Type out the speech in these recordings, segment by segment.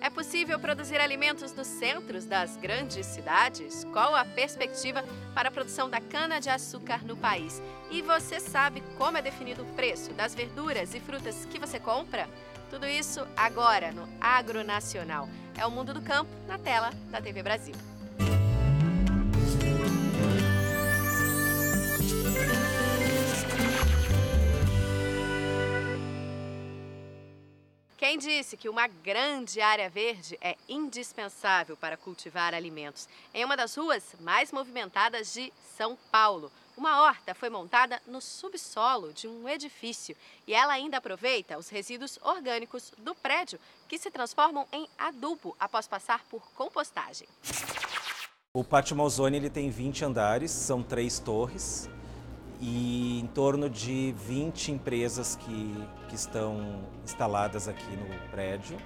É possível produzir alimentos nos centros das grandes cidades? Qual a perspectiva para a produção da cana-de-açúcar no país? E você sabe como é definido o preço das verduras e frutas que você compra? Tudo isso agora no Agro Nacional. É o Mundo do Campo na tela da TV Brasil. Quem disse que uma grande área verde é indispensável para cultivar alimentos? Em uma das ruas mais movimentadas de São Paulo, uma horta foi montada no subsolo de um edifício e ela ainda aproveita os resíduos orgânicos do prédio, que se transformam em adubo após passar por compostagem. O Pátio Malzone ele tem 20 andares, são 3 torres. E em torno de 20 empresas que estão instaladas aqui no prédio.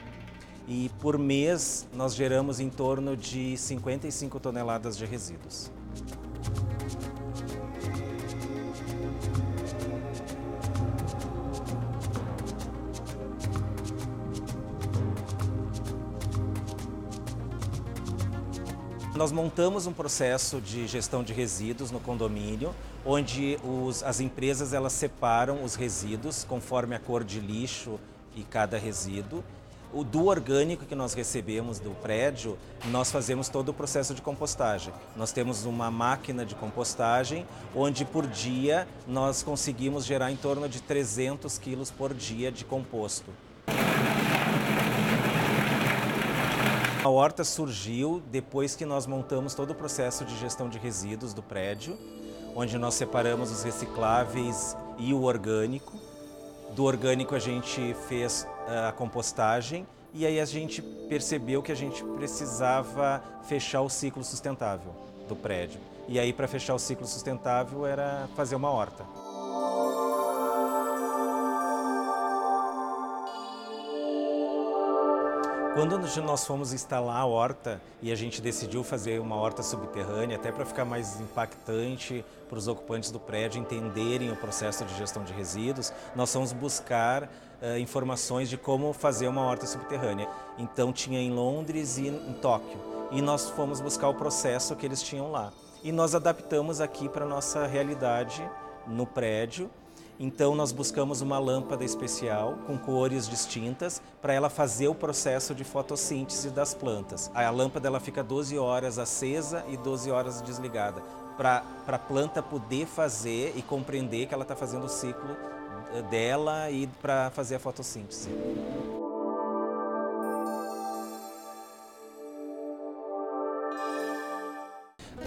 E por mês nós geramos em torno de 55 toneladas de resíduos. Nós montamos um processo de gestão de resíduos no condomínio, onde as empresas elas separam os resíduos conforme a cor de lixo e cada resíduo. Do orgânico que nós recebemos do prédio, nós fazemos todo o processo de compostagem. Nós temos uma máquina de compostagem, onde por dia nós conseguimos gerar em torno de 300 quilos por dia de composto. A horta surgiu depois que nós montamos todo o processo de gestão de resíduos do prédio, onde nós separamos os recicláveis e o orgânico. Do orgânico a gente fez a compostagem e aí a gente percebeu que a gente precisava fechar o ciclo sustentável do prédio. E aí para fechar o ciclo sustentável era fazer uma horta. Quando nós fomos instalar a horta e a gente decidiu fazer uma horta subterrânea, até para ficar mais impactante para os ocupantes do prédio entenderem o processo de gestão de resíduos, nós fomos buscar informações de como fazer uma horta subterrânea. Então tinha em Londres e em Tóquio. E nós fomos buscar o processo que eles tinham lá. E nós adaptamos aqui para a nossa realidade no prédio. Então nós buscamos uma lâmpada especial com cores distintas para ela fazer o processo de fotossíntese das plantas. A lâmpada ela fica 12 horas acesa e 12 horas desligada, para a planta poder fazer e compreender que ela está fazendo o ciclo dela e para fazer a fotossíntese.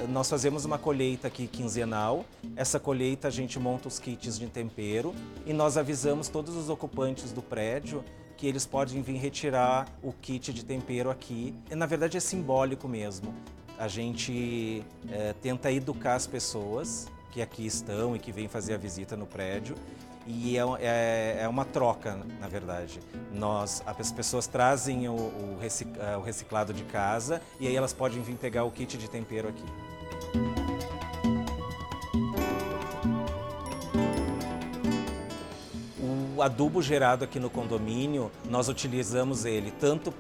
Nós fazemos uma colheita aqui quinzenal. Essa colheita a gente monta os kits de tempero e nós avisamos todos os ocupantes do prédio que eles podem vir retirar o kit de tempero aqui. E, na verdade é simbólico mesmo. A gente tenta educar as pessoas que aqui estão e que vêm fazer a visita no prédio. E é uma troca, na verdade. As pessoas trazem o reciclado de casa e aí elas podem vir pegar o kit de tempero aqui. O adubo gerado aqui no condomínio, nós utilizamos ele tanto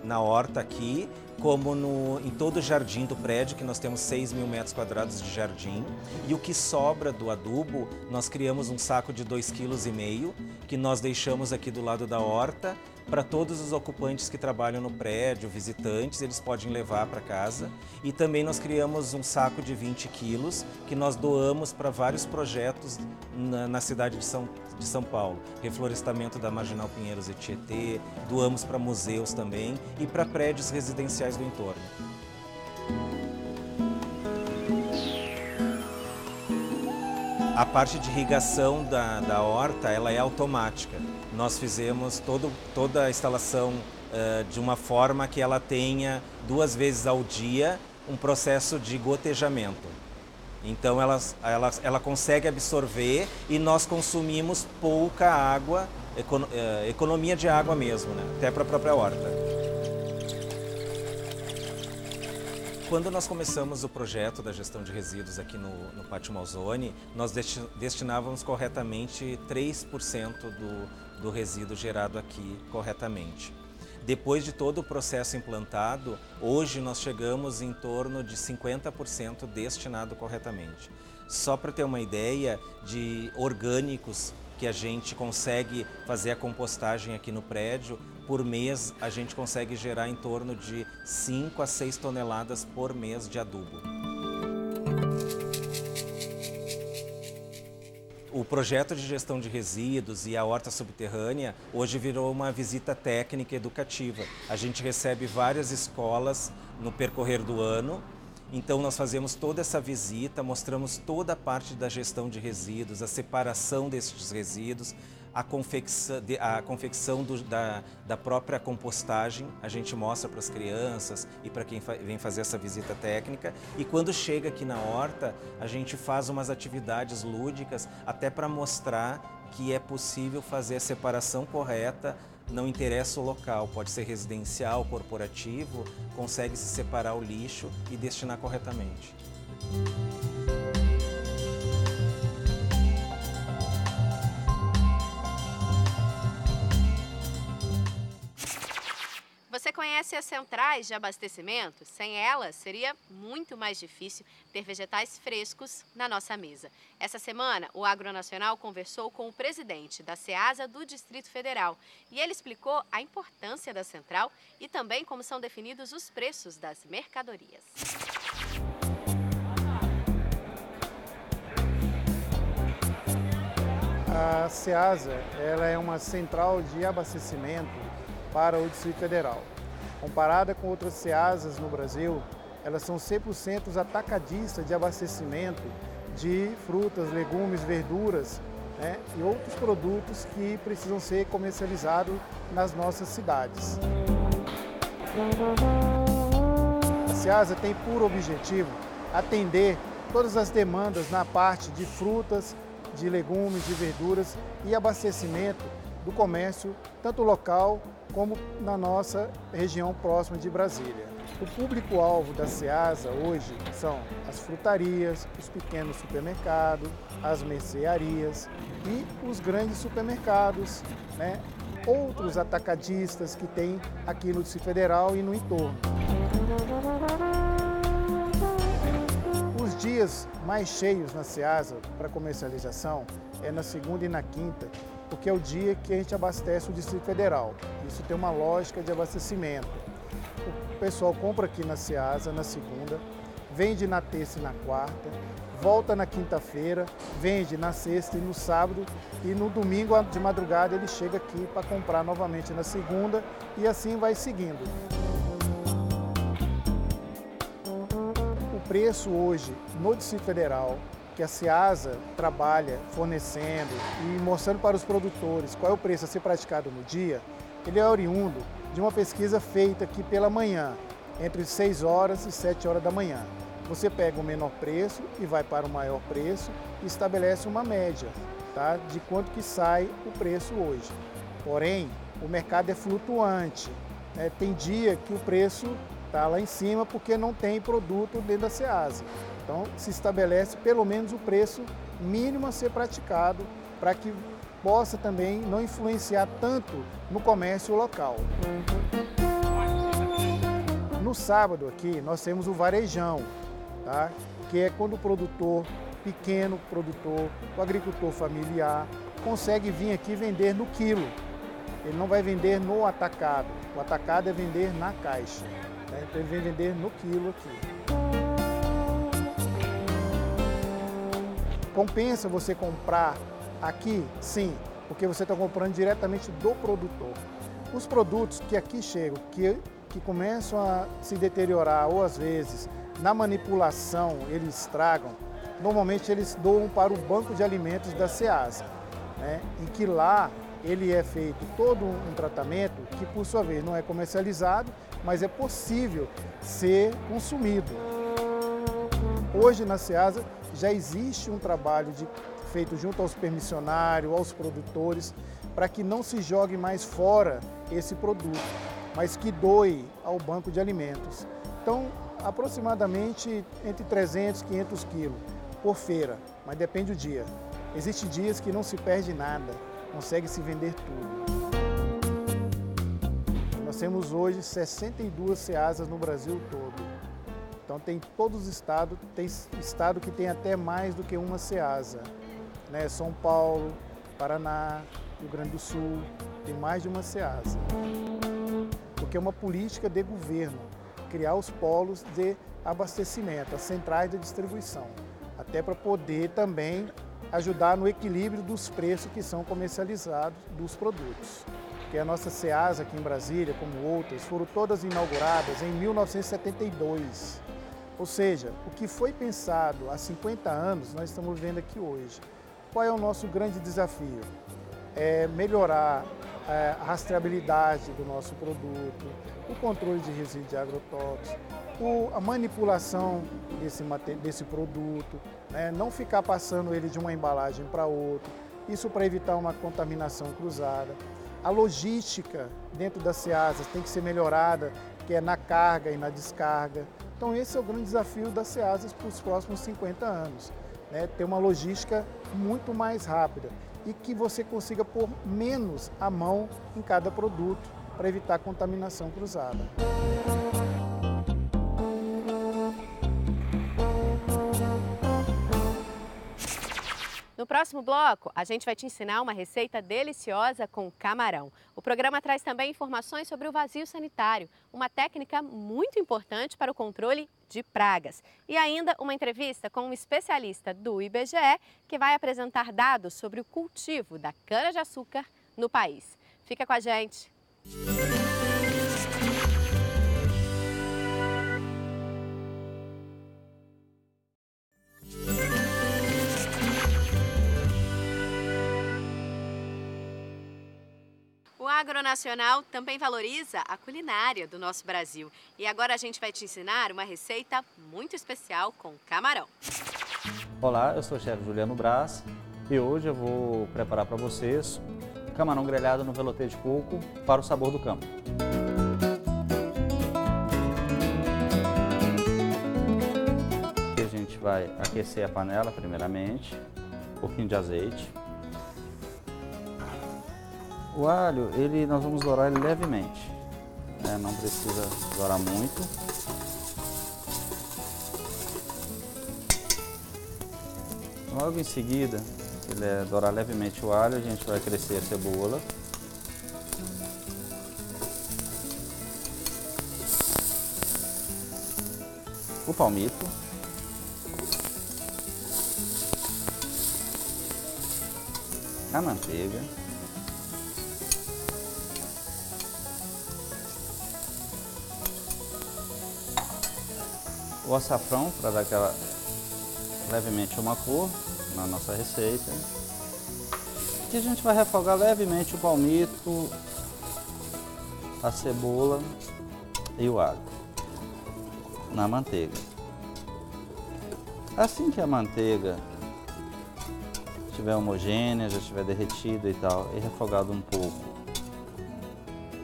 na horta aqui, como em todo o jardim do prédio, que nós temos 6.000 metros quadrados de jardim. E o que sobra do adubo, nós criamos um saco de 2,5 kg, que nós deixamos aqui do lado da horta, para todos os ocupantes que trabalham no prédio, visitantes, eles podem levar para casa. E também nós criamos um saco de 20 quilos, que nós doamos para vários projetos na cidade de São Paulo. Reflorestamento da Marginal Pinheiros e Tietê, doamos para museus também e para prédios residenciais do entorno. A parte de irrigação da horta ela é automática. Nós fizemos toda a instalação de uma forma que ela tenha 2 vezes ao dia um processo de gotejamento. Então ela consegue absorver e nós consumimos pouca água, economia de água mesmo, né? Até para a própria horta. Quando nós começamos o projeto da gestão de resíduos aqui no Pátio Malzone, nós destinávamos corretamente 3% do resíduo gerado aqui corretamente. Depois de todo o processo implantado, hoje nós chegamos em torno de 50% destinado corretamente. Só para ter uma ideia de orgânicos que a gente consegue fazer a compostagem aqui no prédio, por mês a gente consegue gerar em torno de 5 a 6 toneladas por mês de adubo. O projeto de gestão de resíduos e a horta subterrânea hoje virou uma visita técnica educativa. A gente recebe várias escolas no percorrer do ano, então nós fazemos toda essa visita, mostramos toda a parte da gestão de resíduos, a separação desses resíduos, a confecção da própria compostagem, a gente mostra para as crianças e para quem vem fazer essa visita técnica. E quando chega aqui na horta, a gente faz umas atividades lúdicas até para mostrar que é possível fazer a separação correta, não interessa o local, pode ser residencial, corporativo, consegue se separar o lixo e destinar corretamente. Você conhece as centrais de abastecimento? Sem elas, seria muito mais difícil ter vegetais frescos na nossa mesa. Essa semana, o Agronacional conversou com o presidente da Ceasa do Distrito Federal e ele explicou a importância da central e também como são definidos os preços das mercadorias. A Ceasa, ela é uma central de abastecimento para o Distrito Federal. Comparada com outras Ceasas no Brasil, elas são 100% atacadistas de abastecimento de frutas, legumes, verduras, né, e outros produtos que precisam ser comercializados nas nossas cidades. A Ceasa tem por objetivo atender todas as demandas na parte de frutas, de legumes, de verduras e abastecimento do comércio, tanto local como na nossa região próxima de Brasília. O público-alvo da Ceasa hoje são as frutarias, os pequenos supermercados, as mercearias e os grandes supermercados, né? Outros atacadistas que tem aqui no Distrito Federal e no entorno. Os dias mais cheios na Ceasa para comercialização é na segunda e na quinta, porque é o dia que a gente abastece o Distrito Federal. Isso tem uma lógica de abastecimento. O pessoal compra aqui na Ceasa na segunda, vende na terça e na quarta, volta na quinta-feira, vende na sexta e no sábado, e no domingo de madrugada ele chega aqui para comprar novamente na segunda e assim vai seguindo. O preço hoje no Distrito Federal, que a Ceasa trabalha fornecendo e mostrando para os produtores qual é o preço a ser praticado no dia, ele é oriundo de uma pesquisa feita aqui pela manhã, entre 6 horas e 7 horas da manhã. Você pega o menor preço e vai para o maior preço e estabelece uma média, tá, de quanto que sai o preço hoje. Porém, o mercado é flutuante, né? Tem dia que o preço está lá em cima porque não tem produto dentro da Ceasa. Então, se estabelece pelo menos o preço mínimo a ser praticado para que possa também não influenciar tanto no comércio local. No sábado aqui, nós temos o varejão, tá? Que é quando o produtor pequeno, o agricultor familiar, consegue vir aqui vender no quilo. Ele não vai vender no atacado. O atacado é vender na caixa, né? Então ele vem vender no quilo aqui. Compensa você comprar aqui? Sim, porque você está comprando diretamente do produtor. Os produtos que aqui chegam, que começam a se deteriorar ou às vezes na manipulação eles estragam, normalmente eles doam para o banco de alimentos da Ceasa, né? Em que lá ele é feito todo um tratamento que por sua vez não é comercializado, mas é possível ser consumido. Hoje na Ceasa já existe um trabalho feito junto aos permissionários, aos produtores, para que não se jogue mais fora esse produto, mas que doe ao banco de alimentos. Então, aproximadamente entre 300 e 500 quilos por feira, mas depende do dia. Existem dias que não se perde nada, consegue se vender tudo. Nós temos hoje 62 ceasas no Brasil todo. Então tem todos os estados, tem estado que tem até mais do que uma ceasa, né? São Paulo, Paraná, Rio Grande do Sul, tem mais de uma ceasa. Porque é uma política de governo, criar os polos de abastecimento, as centrais de distribuição, até para poder também ajudar no equilíbrio dos preços que são comercializados dos produtos. Porque a nossa ceasa aqui em Brasília, como outras, foram todas inauguradas em 1972. Ou seja, o que foi pensado há 50 anos, nós estamos vendo aqui hoje. Qual é o nosso grande desafio? É melhorar a rastreabilidade do nosso produto, o controle de resíduos de agrotóxicos, a manipulação desse produto, né? Não ficar passando ele de uma embalagem para outra, isso para evitar uma contaminação cruzada. A logística dentro das ceasas tem que ser melhorada, que é na carga e na descarga. Então esse é o grande desafio das ceasas para os próximos 50 anos, né? Ter uma logística muito mais rápida e que você consiga pôr menos a mão em cada produto para evitar contaminação cruzada. No próximo bloco, a gente vai te ensinar uma receita deliciosa com camarão. O programa traz também informações sobre o vazio sanitário, uma técnica muito importante para o controle de pragas. E ainda uma entrevista com um especialista do IBGE que vai apresentar dados sobre o cultivo da cana-de-açúcar no país. Fica com a gente! O Agronacional também valoriza a culinária do nosso Brasil. E agora a gente vai te ensinar uma receita muito especial com camarão. Olá, eu sou o chefe Juliano Braz e hoje eu vou preparar para vocês camarão grelhado no velouté de coco para o sabor do campo. Aqui a gente vai aquecer a panela primeiramente, um pouquinho de azeite. O alho, nós vamos dourar ele levemente, né? Não precisa dourar muito. Logo em seguida, dourar levemente o alho, a gente vai acrescer a cebola. O palmito. A manteiga. O açafrão para dar levemente uma cor na nossa receita. E a gente vai refogar levemente o palmito, a cebola e o alho na manteiga. Assim que a manteiga estiver homogênea, já estiver derretida e tal, e refogado um pouco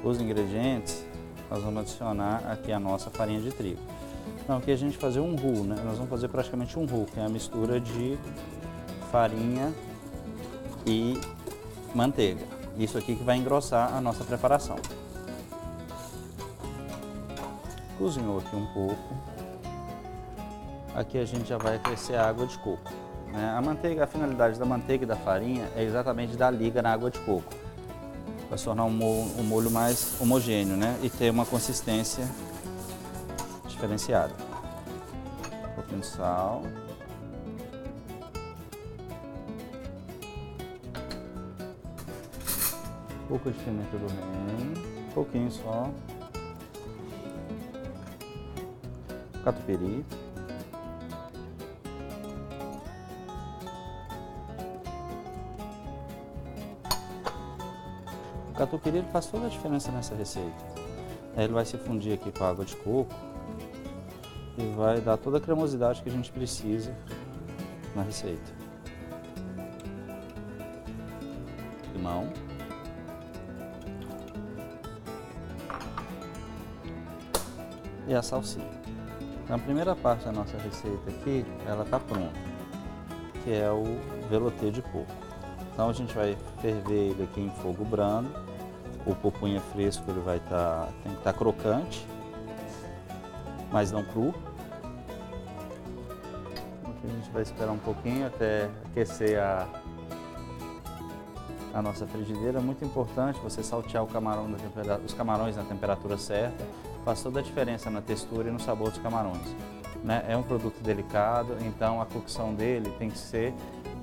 os ingredientes, nós vamos adicionar aqui a nossa farinha de trigo. Então aqui a gente fazer um roux, né? Nós vamos fazer praticamente um roux, que é a mistura de farinha e manteiga. Isso aqui que vai engrossar a nossa preparação. Cozinhou aqui um pouco. Aqui a gente já vai acrescer a água de coco, né? A manteiga, a finalidade da manteiga e da farinha é exatamente dar liga na água de coco. Vai se tornar um molho mais homogêneo, né? E ter uma consistência diferenciada. Um pouquinho de sal. Um pouco de pimenta do reino. Um pouquinho só. Catupiry. O catupiry faz toda a diferença nessa receita. Ele vai se fundir aqui com a água de coco e vai dar toda a cremosidade que a gente precisa na receita. Limão. E a salsinha. Então, a primeira parte da nossa receita aqui, ela está pronta, que é o velouté de coco. Então a gente vai ferver ele aqui em fogo brando O pupunha fresco ele tem que estar crocante, mas não cru. Aqui a gente vai esperar um pouquinho até aquecer a nossa frigideira. É muito importante você saltear os camarões na temperatura certa. Faz toda a diferença na textura e no sabor dos camarões, né? É um produto delicado, então a cocção dele tem que ser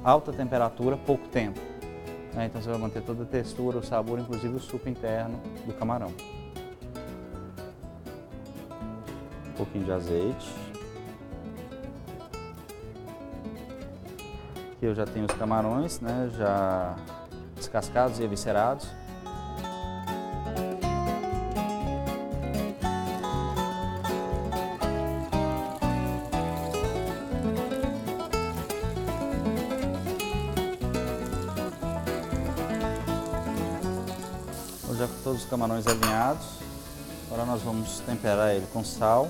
alta temperatura, pouco tempo. Então você vai manter toda a textura, o sabor, inclusive o suco interno do camarão. Um pouquinho de azeite. Aqui eu já tenho os camarões, né, já descascados e eviscerados. Já com todos os camarões alinhados, agora nós vamos temperar ele com sal.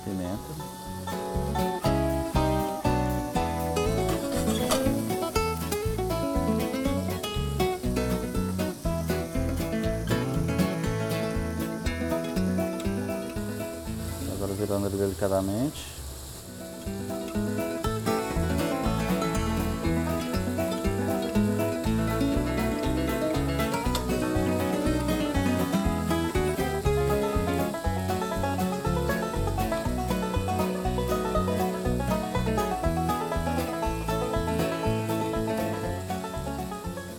Pimenta. Agora virando ele delicadamente.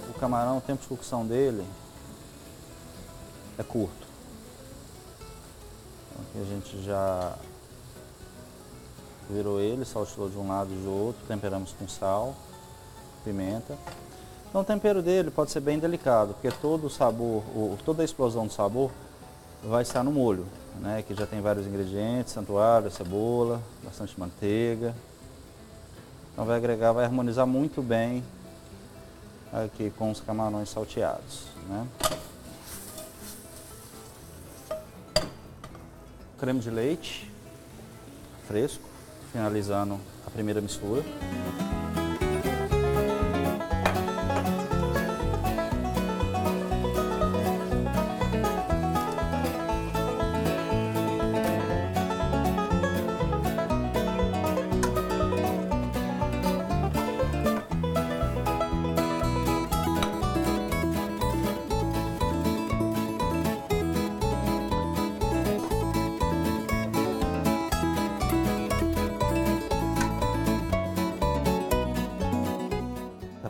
O camarão, o tempo de cocção dele é curto. Aqui a gente já virou ele, salteou de um lado e do outro, temperamos com sal, pimenta. Então o tempero dele pode ser bem delicado, porque todo o sabor, toda a explosão do sabor vai estar no molho, né? Que já tem vários ingredientes, tanto alho, cebola, bastante manteiga. Então vai agregar, vai harmonizar muito bem aqui com os camarões salteados, né? Creme de leite fresco, finalizando a primeira mistura.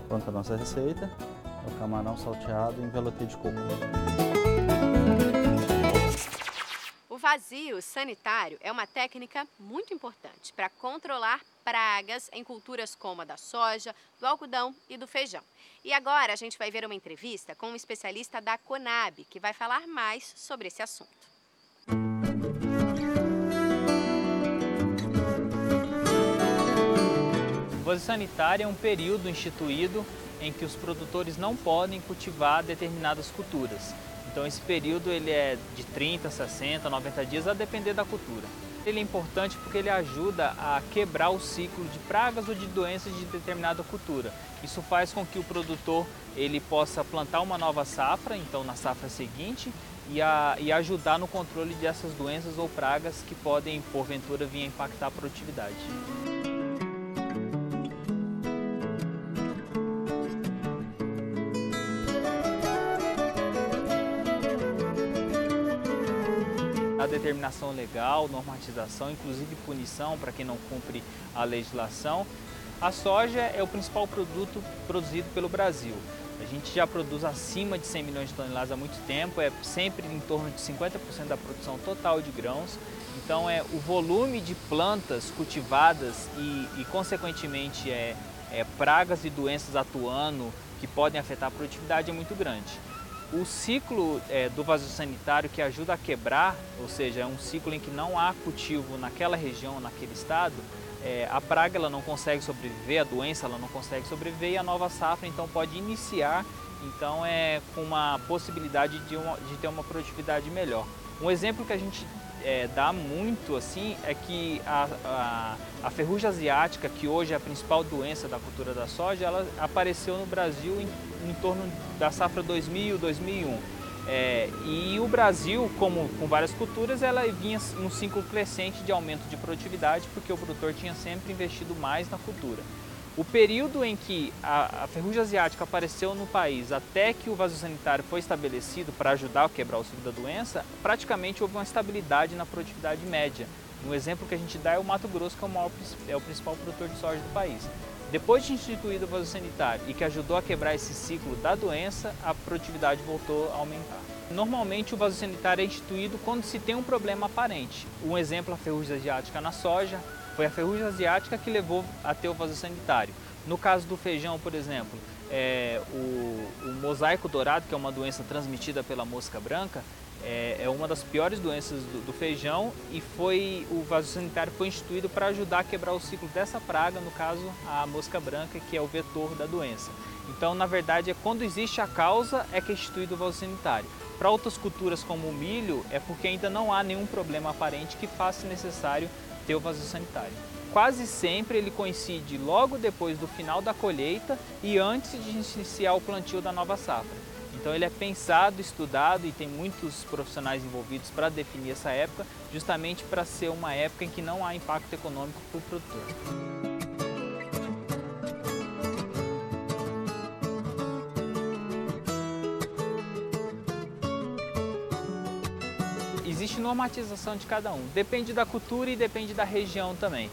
Pronta a nossa receita, é o camarão salteado em velouté de coco. O vazio sanitário é uma técnica muito importante para controlar pragas em culturas como a da soja, do algodão e do feijão. E agora a gente vai ver uma entrevista com um especialista da Conab, que vai falar mais sobre esse assunto. O vazio sanitário é um período instituído em que os produtores não podem cultivar determinadas culturas. Então esse período ele é de 30, 60, 90 dias, a depender da cultura. Ele é importante porque ele ajuda a quebrar o ciclo de pragas ou de doenças de determinada cultura. Isso faz com que o produtor ele possa plantar uma nova safra, então na safra seguinte, e ajudar no controle dessas doenças ou pragas que podem, porventura, vir a impactar a produtividade. A determinação legal, normatização, inclusive punição para quem não cumpre a legislação. A soja é o principal produto produzido pelo Brasil. A gente já produz acima de 100 milhões de toneladas há muito tempo, é sempre em torno de 50% da produção total de grãos. Então o volume de plantas cultivadas e consequentemente, pragas e doenças atuando que podem afetar a produtividade é muito grande. O ciclo do vazio sanitário que ajuda a quebrar, ou seja, é um ciclo em que não há cultivo naquela região, naquele estado, a praga ela não consegue sobreviver, a doença ela não consegue sobreviver e a nova safra então pode iniciar com uma possibilidade de ter uma produtividade melhor. Um exemplo que a gente dá muito assim é que a ferrugem asiática, que hoje é a principal doença da cultura da soja, ela apareceu no Brasil em torno da safra 2000, 2001. E o Brasil, como com várias culturas, ela vinha num ciclo crescente de aumento de produtividade, porque o produtor tinha sempre investido mais na cultura. O período em que a ferrugem asiática apareceu no país até que o vaso sanitário foi estabelecido para ajudar a quebrar o ciclo da doença, praticamente houve uma estabilidade na produtividade média. Um exemplo que a gente dá é o Mato Grosso, que é o principal produtor de soja do país. Depois de instituído o vaso sanitário e que ajudou a quebrar esse ciclo da doença, a produtividade voltou a aumentar. Normalmente o vaso sanitário é instituído quando se tem um problema aparente. Um exemplo, a ferrugem asiática na soja. Foi a ferrugem asiática que levou a ter o vaso sanitário. No caso do feijão, por exemplo, o mosaico dourado, que é uma doença transmitida pela mosca branca, é uma das piores doenças do feijão e o vaso sanitário foi instituído para ajudar a quebrar o ciclo dessa praga, no caso a mosca branca, que é o vetor da doença. Então, na verdade, é quando existe a causa é que é instituído o vaso sanitário. Para outras culturas como o milho, é porque ainda não há nenhum problema aparente que faça necessário ter o vaso sanitário. Quase sempre ele coincide logo depois do final da colheita e antes de iniciar o plantio da nova safra. Então ele é pensado, estudado e tem muitos profissionais envolvidos para definir essa época, justamente para ser uma época em que não há impacto econômico para o produtor. Existe normatização de cada um, depende da cultura e depende da região também.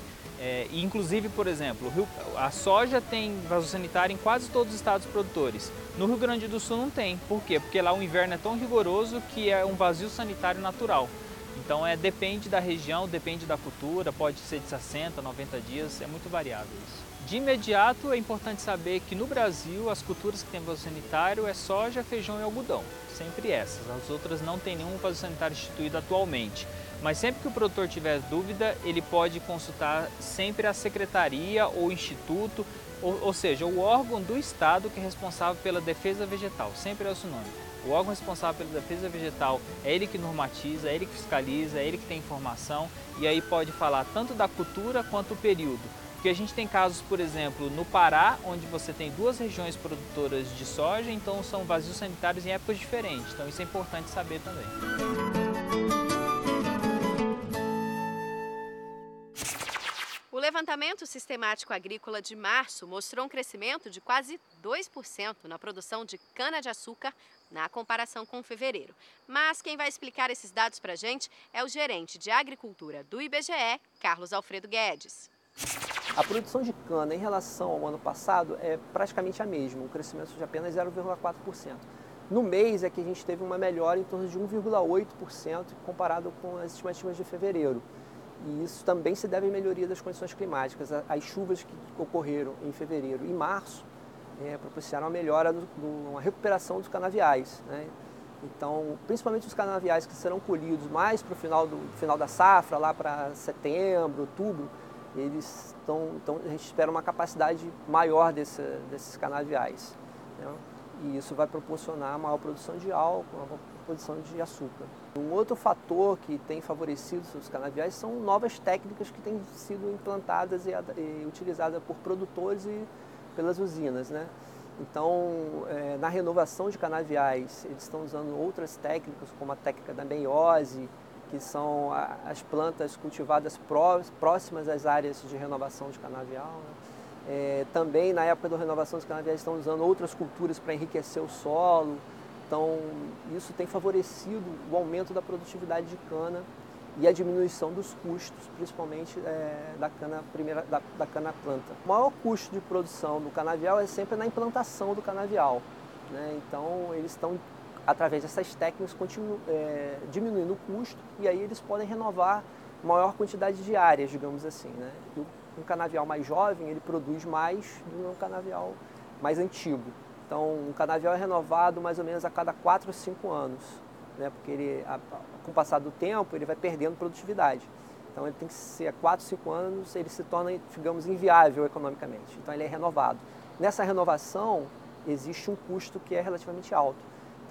Inclusive, por exemplo, a soja tem vaso sanitário em quase todos os estados produtores. No Rio Grande do Sul não tem. Por quê? Porque lá o inverno é tão rigoroso que é um vazio sanitário natural. Então depende da região, depende da cultura, pode ser de 60, 90 dias, é muito variável isso. De imediato é importante saber que no Brasil as culturas que têm vaso sanitário é soja, feijão e algodão, sempre essas. As outras não tem nenhum vaso sanitário instituído atualmente. Mas sempre que o produtor tiver dúvida, ele pode consultar sempre a secretaria ou instituto, ou seja, o órgão do estado que é responsável pela defesa vegetal, sempre é esse o nome. O órgão responsável pela defesa vegetal é ele que normatiza, é ele que fiscaliza, é ele que tem informação e aí pode falar tanto da cultura quanto do período. Porque a gente tem casos, por exemplo, no Pará, onde você tem duas regiões produtoras de soja, então são vazios sanitários em épocas diferentes. Então isso é importante saber também. O levantamento sistemático agrícola de março mostrou um crescimento de quase 2% na produção de cana-de-açúcar na comparação com fevereiro. Mas quem vai explicar esses dados para a gente é o gerente de agricultura do IBGE, Carlos Alfredo Guedes. A produção de cana em relação ao ano passado é praticamente a mesma, um crescimento de apenas 0,4%. No mês é que a gente teve uma melhora em torno de 1,8% comparado com as estimativas de fevereiro. E isso também se deve à melhoria das condições climáticas. As chuvas que ocorreram em fevereiro e março propiciaram a melhora, uma recuperação dos canaviais, né? Então, principalmente os canaviais que serão colhidos mais para o final da safra, lá para setembro, outubro, a gente espera uma capacidade maior desses canaviais, né? E isso vai proporcionar maior produção de álcool, maior produção de açúcar. Um outro fator que tem favorecido os canaviais são novas técnicas que têm sido implantadas e utilizadas por produtores e pelas usinas, né? Então, na renovação de canaviais, eles estão usando outras técnicas, como a técnica da meiose, que são as plantas cultivadas próximas às áreas de renovação de canavial, né? Também, na época da renovação dos canaviais, estão usando outras culturas para enriquecer o solo. Então, isso tem favorecido o aumento da produtividade de cana e a diminuição dos custos, principalmente da cana planta. O maior custo de produção do canavial é sempre na implantação do canavial, né? Então, eles estão, através dessas técnicas, diminuindo o custo e aí eles podem renovar maior quantidade de áreas, digamos assim, né? Um canavial mais jovem, ele produz mais do que um canavial mais antigo. Então, um canavial é renovado mais ou menos a cada 4 ou 5 anos, né? Porque com o passar do tempo, ele vai perdendo produtividade. Então, ele tem que ser a 4, 5 anos, ele se torna, digamos, inviável economicamente. Então, ele é renovado. Nessa renovação, existe um custo que é relativamente alto.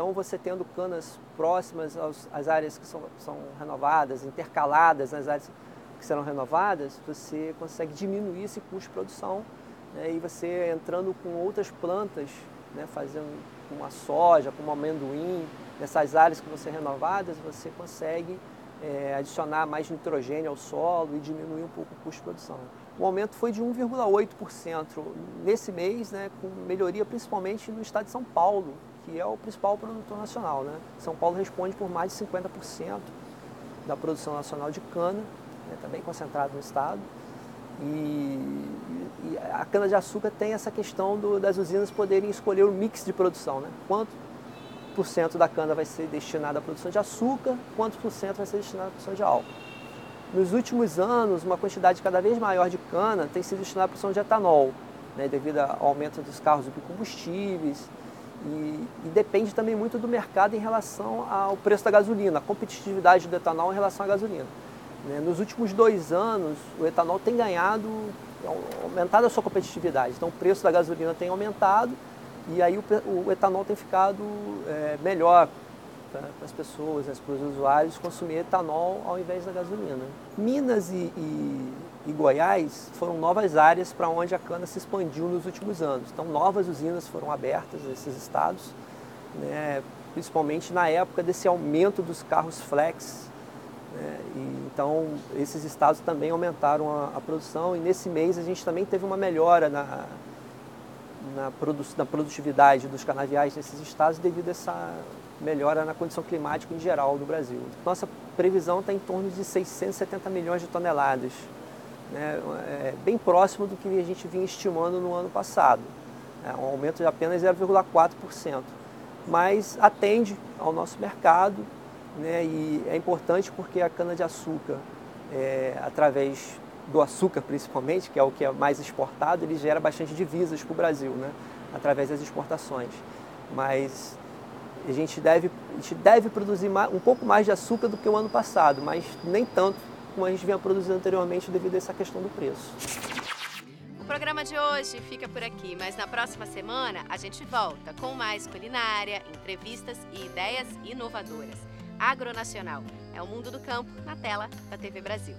Então, você tendo canas próximas às áreas que são renovadas, intercaladas nas áreas que serão renovadas, você consegue diminuir esse custo de produção, né? E você entrando com outras plantas, né? Fazendo uma soja, com um amendoim, nessas áreas que vão ser renovadas, você consegue adicionar mais nitrogênio ao solo e diminuir um pouco o custo de produção. O aumento foi de 1,8% nesse mês, né? Com melhoria principalmente no estado de São Paulo, que é o principal produtor nacional, né? São Paulo responde por mais de 50% da produção nacional de cana, está bem concentrado no estado, e a cana-de-açúcar tem essa questão das usinas poderem escolher o mix de produção, né? Quanto por cento da cana vai ser destinada à produção de açúcar, quanto por cento vai ser destinado à produção de álcool. Nos últimos anos, uma quantidade cada vez maior de cana tem sido destinada à produção de etanol, né? Devido ao aumento dos carros de combustíveis, e depende também muito do mercado em relação ao preço da gasolina, a competitividade do etanol em relação à gasolina. Nos últimos 2 anos, o etanol tem aumentado a sua competitividade. Então, o preço da gasolina tem aumentado e aí o etanol tem ficado melhor para as pessoas, para os usuários, consumir etanol ao invés da gasolina. Minas e Goiás foram novas áreas para onde a cana se expandiu nos últimos anos. Então, novas usinas foram abertas nesses estados, né, principalmente na época desse aumento dos carros flex. Então, esses estados também aumentaram a produção e nesse mês a gente também teve uma melhora na produtividade dos canaviais nesses estados devido a essa melhora na condição climática em geral do Brasil. Nossa previsão está em torno de 670 milhões de toneladas, né? Bem próximo do que a gente vinha estimando no ano passado, um aumento de apenas 0,4%, mas atende ao nosso mercado, né? E é importante porque a cana-de-açúcar, através do açúcar principalmente, que é o que é mais exportado, ele gera bastante divisas para o Brasil, né? Através das exportações. Mas a gente deve produzir um pouco mais de açúcar do que o ano passado, mas nem tanto como a gente vinha produzindo anteriormente devido a essa questão do preço. O programa de hoje fica por aqui, mas na próxima semana a gente volta com mais culinária, entrevistas e ideias inovadoras. Agronacional é o mundo do campo na tela da TV Brasil.